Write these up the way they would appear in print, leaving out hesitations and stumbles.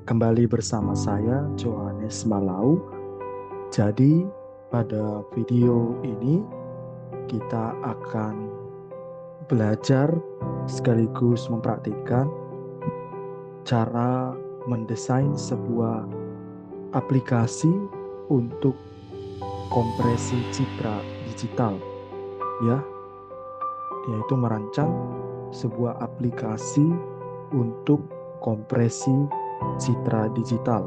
Kembali bersama saya, Johannes Malau. Jadi, pada video ini kita akan belajar sekaligus mempraktikkan cara mendesain sebuah aplikasi untuk kompresi citra digital, ya, yaitu merancang sebuah aplikasi untuk kompresi citra digital.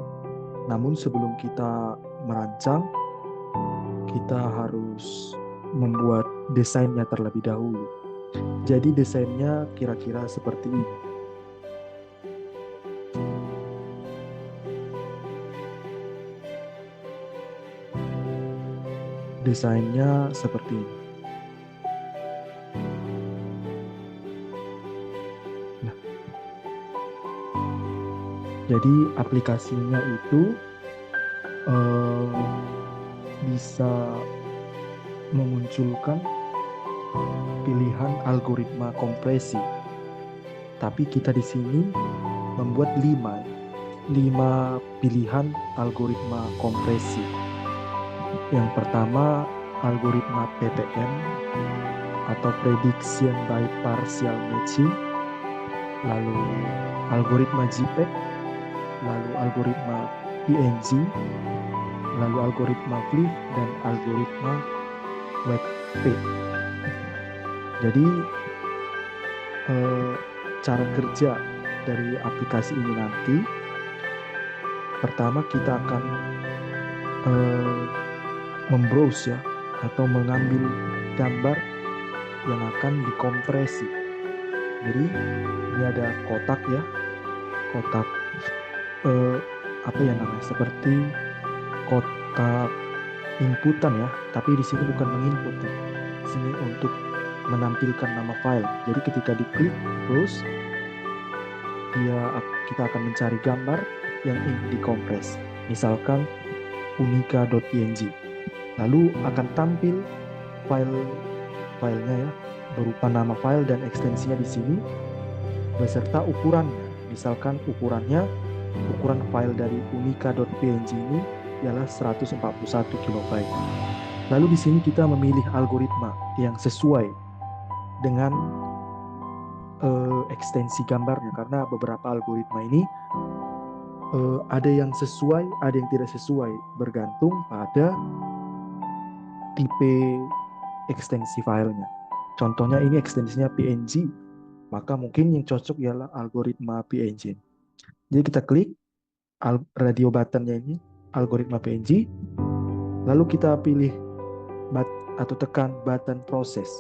Namun sebelum kita merancang, kita harus membuat desainnya terlebih dahulu. Jadi desainnya kira-kira seperti ini. Desainnya seperti ini. Nah, jadi aplikasinya itu bisa memunculkan pilihan algoritma kompresi. Tapi kita di sini membuat 5 pilihan algoritma kompresi. Yang pertama, algoritma PPM atau Prediction by Partial Matching, lalu algoritma JPEG, lalu algoritma PNG, lalu algoritma Flip, dan algoritma WebP. Jadi, cara kerja dari aplikasi ini nanti, pertama kita akan membrowse ya, atau mengambil gambar yang akan dikompresi. Jadi ini ada kotak ya, kotak apa ya namanya, seperti kotak inputan ya, tapi di sini bukan menginput ya. Di sini untuk menampilkan nama file. Jadi ketika diklik browse, kita akan mencari gambar yang ingin dikompres. Misalkan unica.png. Lalu akan tampil filenya ya, berupa nama file dan ekstensinya di sini beserta ukurannya. Misalkan ukuran file dari unica.png ini ialah 141 KB. Lalu di sini kita memilih algoritma yang sesuai dengan ekstensi gambarnya, karena beberapa algoritma ini ada yang sesuai, ada yang tidak sesuai, bergantung pada tipe ekstensi filenya. Contohnya ini ekstensinya PNG, maka mungkin yang cocok ialah algoritma PNG. Jadi kita klik radio buttonnya ini, algoritma PNG, lalu kita pilih atau tekan button proses.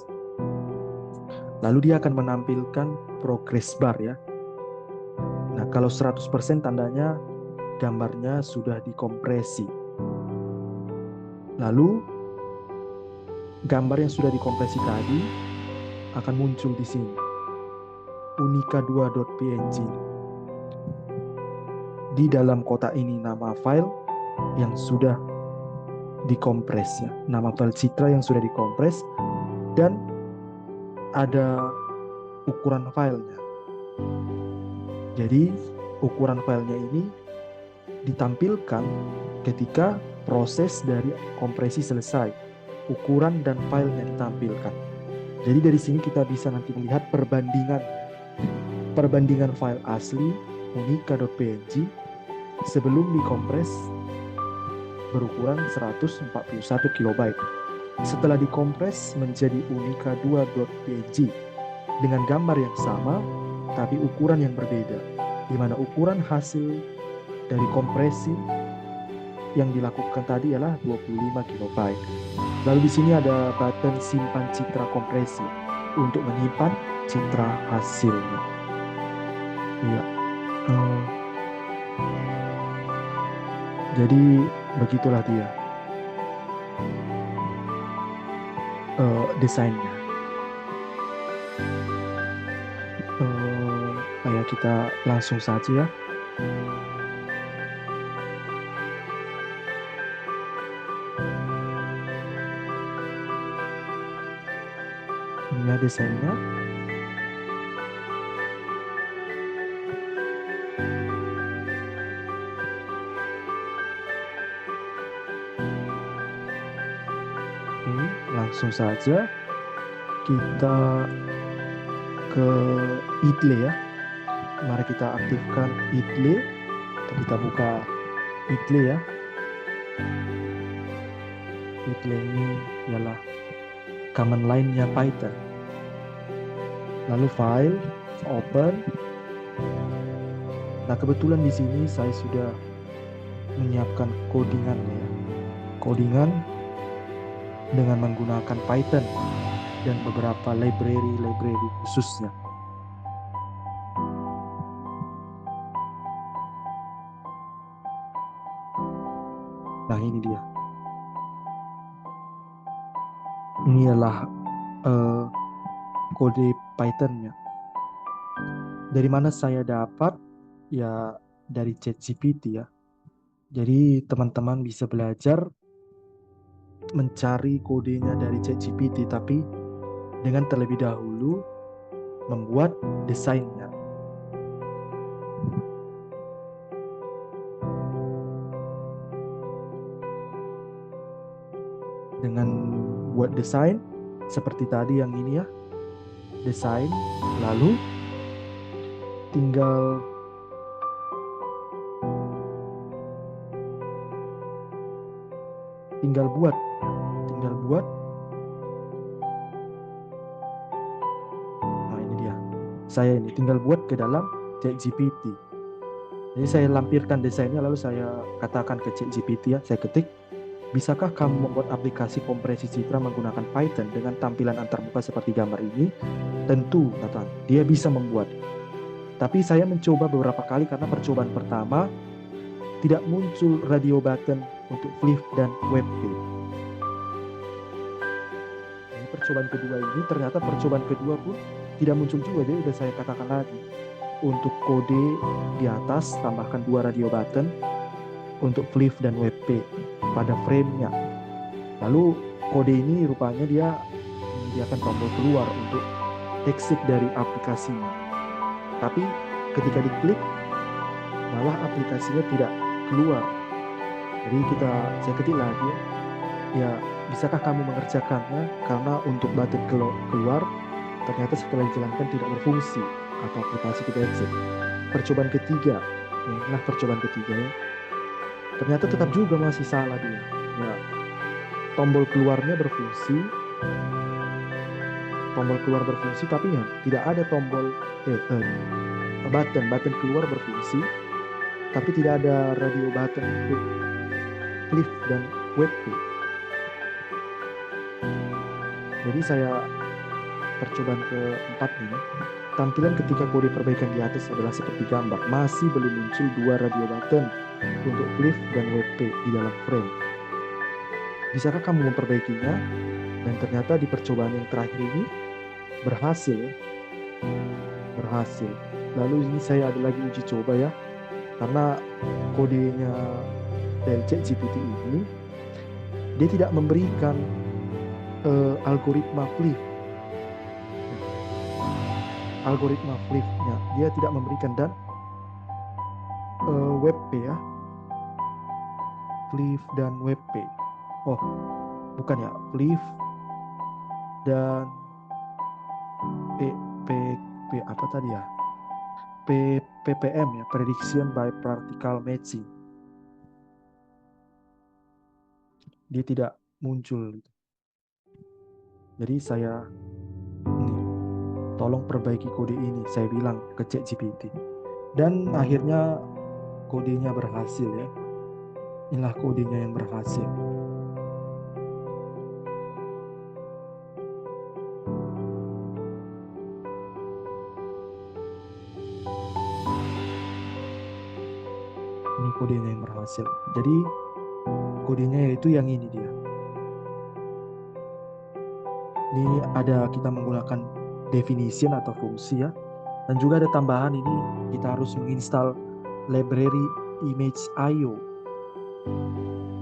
Lalu dia akan menampilkan progress bar ya. Nah, kalau 100% tandanya gambarnya sudah dikompresi. Lalu gambar yang sudah dikompresi tadi akan muncul di sini. unica2.png. Di dalam kotak ini nama file yang sudah dikompres ya, nama file citra yang sudah dikompres, dan ada ukuran filenya. Jadi ukuran filenya ini ditampilkan ketika proses dari kompresi selesai. Ukuran dan filenya ditampilkan. Jadi dari sini kita bisa nanti melihat perbandingan file asli unica.png sebelum dikompres berukuran 141 KB. Setelah dikompres menjadi unica2.png dengan gambar yang sama tapi ukuran yang berbeda, di mana ukuran hasil dari kompresi yang dilakukan tadi adalah 25 KB. Lalu di sini ada button simpan citra kompresi untuk menyimpan citra hasilnya. Ya. Jadi begitulah dia desainnya. Kayak kita langsung saja ya. Ini desainnya. Oke, langsung saja kita ke idle ya. Mari kita aktifkan idle. Kita buka idle ya. Idle ini ialah command line-nya Python. Lalu file, open. Nah, kebetulan di sini saya sudah menyiapkan codingannya ya. Codingan dengan menggunakan Python dan beberapa library khususnya. Nah, ini dia. Ini adalah kode Python-nya. Dari mana saya dapat? Ya, dari ChatGPT ya. Jadi teman-teman bisa belajar mencari kodenya dari ChatGPT, tapi dengan terlebih dahulu membuat desainnya. Dengan buat desain seperti tadi yang ini ya, desain, lalu tinggal buat, nah ini dia, saya ini tinggal buat ke dalam ChatGPT. Jadi saya lampirkan desainnya, lalu saya katakan ke ChatGPT ya, saya ketik, bisakah kamu membuat aplikasi kompresi citra menggunakan Python dengan tampilan antarmuka seperti gambar ini? Tentu, kata dia bisa membuat. Tapi saya mencoba beberapa kali karena percobaan pertama tidak muncul radio button untuk Flip dan WebP. Ini percobaan kedua ini, ternyata percobaan kedua pun tidak muncul juga. Jadi sudah saya katakan lagi, untuk kode di atas tambahkan 2 radio button untuk Flip dan WebP pada frame-nya. Lalu kode ini rupanya dia menyediakan tombol keluar untuk exit dari aplikasinya. Tapi ketika diklik malah aplikasinya tidak keluar. Jadi saya ketik lagi ya, bisakah kamu mengerjakannya, karena untuk button keluar ternyata setelah dijalankan tidak berfungsi atau aplikasi tidak exit. Percobaan ketiga, inilah percobaan ketiga ya, ternyata tetap juga masih salah dia ya. Tombol keluar berfungsi tapi ya tidak ada tombol button keluar berfungsi tapi tidak ada radio button untuk Flip dan WebP. Jadi saya percobaan keempat ini, tampilan ketika kode perbaikan di atas adalah seperti gambar, masih belum muncul 2 radio button untuk Flip dan WebP di dalam frame. Bisakah kamu memperbaikinya? Dan ternyata di percobaan yang terakhir ini berhasil. Lalu ini saya ada lagi uji coba ya, karena kodenya dari ChatGPT ini dia tidak memberikan algoritma Flip-nya dia tidak memberikan, dan WebP ya, Flip dan WebP. Oh, bukan ya, Flip dan P apa tadi ya? PPM ya, Prediction by Particle Matching. Dia tidak muncul. Jadi saya tolong perbaiki kode ini, saya bilang ke ChatGPT. Dan akhirnya kodenya berhasil ya. Inilah kodenya yang berhasil. Ini kodenya yang berhasil. Jadi kodenya yaitu yang ini dia. Ini ada kita menggunakan definition atau fungsi ya. Dan juga ada tambahan ini, kita harus menginstal library image.io.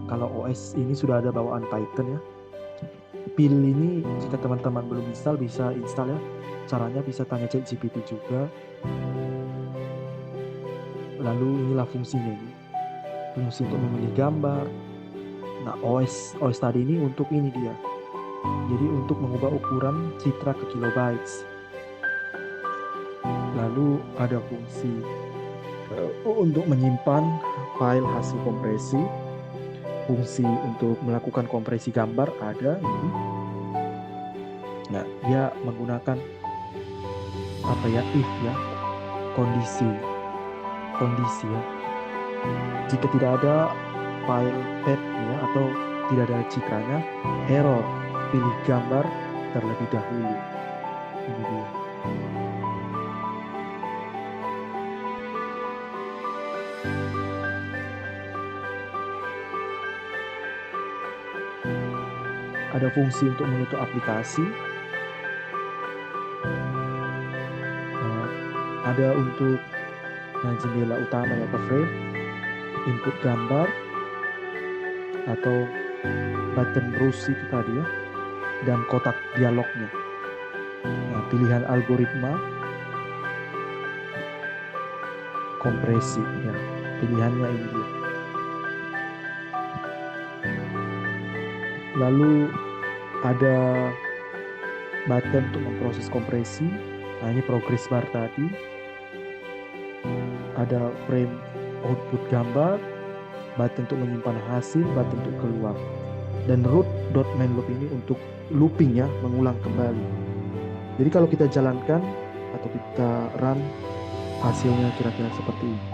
Kalau OS ini sudah ada bawaan Python ya. Pil ini jika teman-teman belum install bisa install ya. Caranya bisa tanya ChatGPT juga. Lalu inilah fungsinya ini. Fungsi untuk memilih gambar. Nah, OS tadi ini untuk ini dia. Jadi untuk mengubah ukuran citra ke kilobytes. Lalu ada fungsi untuk menyimpan file hasil kompresi, fungsi untuk melakukan kompresi gambar ada ini. Nah, dia menggunakan apa ya, if ya, kondisi ya. Jika tidak ada file path-nya atau tidak ada citranya, error, pilih gambar terlebih dahulu. Ini dia. Ada fungsi untuk menutup aplikasi. Ada untuk jendela utama ya, ke frame, input gambar, atau button browse itu tadi ya, dan kotak dialognya. Nah, pilihan algoritma kompresi ya, pilihannya ini dia. Lalu ada button untuk memproses kompresi. Nah, ini progress bar tadi. Ada frame output gambar, button untuk menyimpan hasil, button untuk keluar. Dan root.main loop ini untuk looping ya, mengulang kembali. Jadi kalau kita jalankan atau kita run, hasilnya kira-kira seperti ini.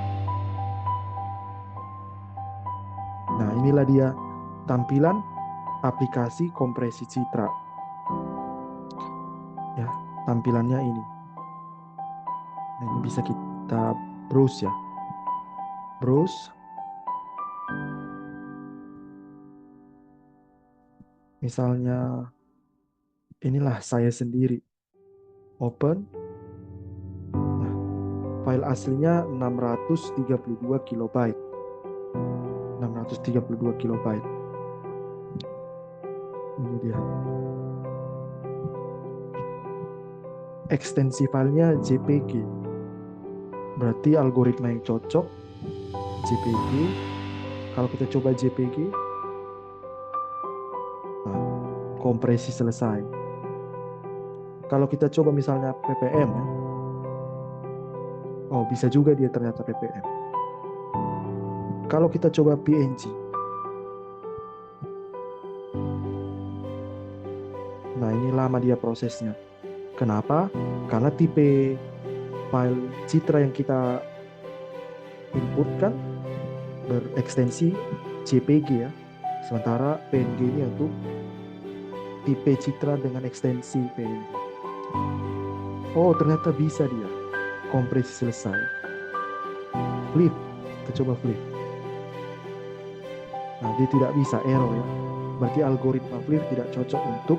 Nah, inilah dia tampilan aplikasi kompresi citra. Ya, tampilannya ini. Nah, ini bisa kita browse ya. Browse. Misalnya inilah saya sendiri. Open. Nah, file aslinya 632 kilobyte. 632 kilobyte. Ini dia. Ekstensi filenya JPG. Berarti algoritma yang cocok JPG. Kalau kita coba JPG, nah, kompresi selesai. Kalau kita coba misalnya PPM, ya, oh bisa juga dia ternyata PPM. Kalau kita coba PNG, nah ini lama dia prosesnya. Kenapa? Karena tipe file citra yang kita inputkan berekstensi JPG ya. Sementara PNG ini untuk tipe citra dengan ekstensi PNG. Oh, ternyata bisa dia. Kompresi selesai. Flip. Kita coba flip. Nah, dia tidak bisa, error ya. Berarti algoritma flip tidak cocok untuk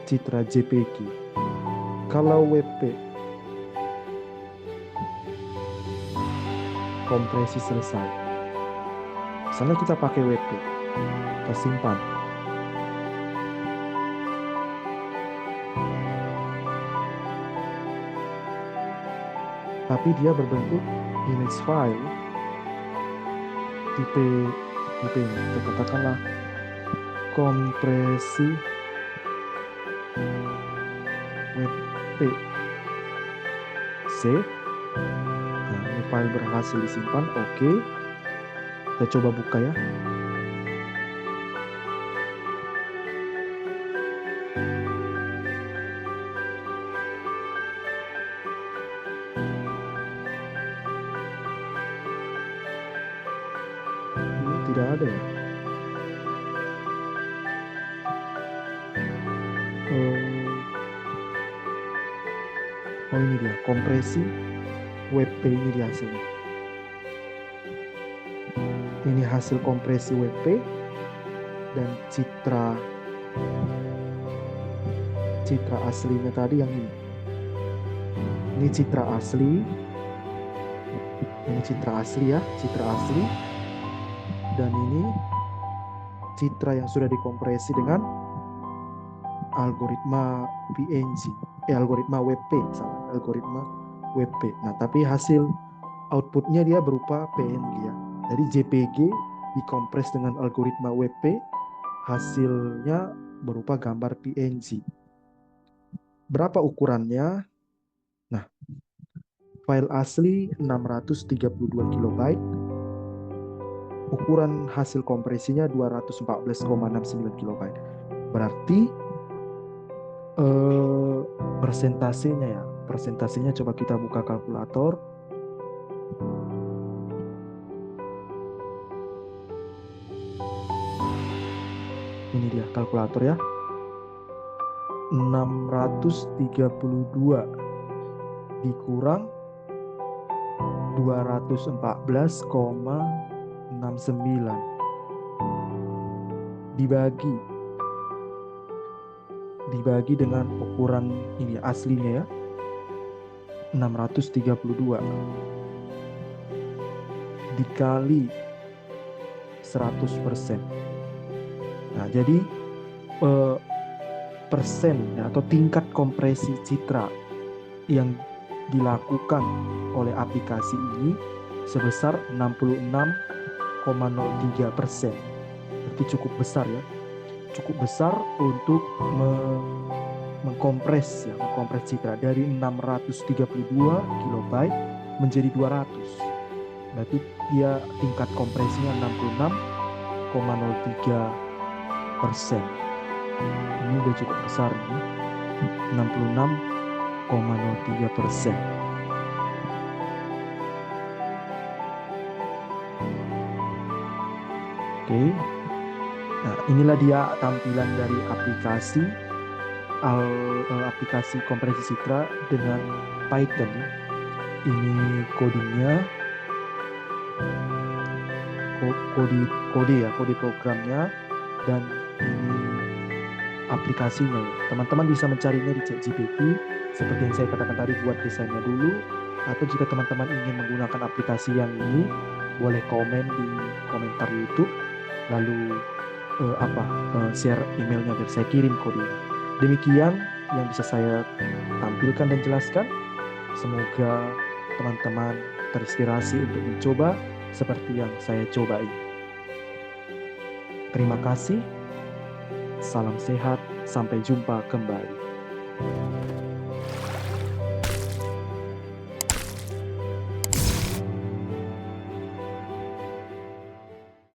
citra JPG. Kalau WP, kompresi selesai. Misalnya kita pakai WP, kita simpan. Tapi dia berbentuk image file tipe ini, kita katakanlah kompresi WP. Save. Nah, ini file berhasil disimpan. Oke. Kita coba buka ya. Ini tidak ada ya. Oh ini dia, kompresi WP, ini dia hasilnya. Ini hasil kompresi WP dan citra aslinya tadi yang ini. Ini citra asli. Ini citra asli ya, citra asli. Dan ini citra yang sudah dikompresi dengan algoritma PNG. Algoritma WP, salah, algoritma WP. Nah, tapi hasil outputnya dia berupa PNG ya. Jadi JPG dikompres dengan algoritma WP, hasilnya berupa gambar PNG. Berapa ukurannya? Nah, file asli 632 KB, ukuran hasil kompresinya 214,69 KB. Berarti persentasenya ya, persentasenya coba kita buka kalkulator. Ini dia kalkulator ya. 632 dikurang 214,69 dibagi dengan ukuran ini aslinya ya, 632 dikali 100%. Nah, jadi persen ya, atau tingkat kompresi citra yang dilakukan oleh aplikasi ini sebesar 66,03%. Berarti cukup besar ya. Cukup besar untuk mengkompres citra dari 632 KB menjadi 200. Berarti dia tingkat kompresinya 66,03%. Ini udah cukup besar nih. 66,03%. Oke. Nah, inilah dia tampilan dari aplikasi kompresi citra dengan Python. Ini codingnya, kode programnya, dan ini aplikasinya. Teman-teman bisa mencarinya di ChatGPT seperti yang saya katakan tadi, buat desainnya dulu. Atau jika teman-teman ingin menggunakan aplikasi yang ini, boleh komen di komentar YouTube, lalu share emailnya biar saya kirim kodenya. Demikian yang bisa saya tampilkan dan jelaskan. Semoga teman-teman terinspirasi untuk mencoba seperti yang saya coba ini. Terima kasih. Salam sehat. Sampai jumpa kembali.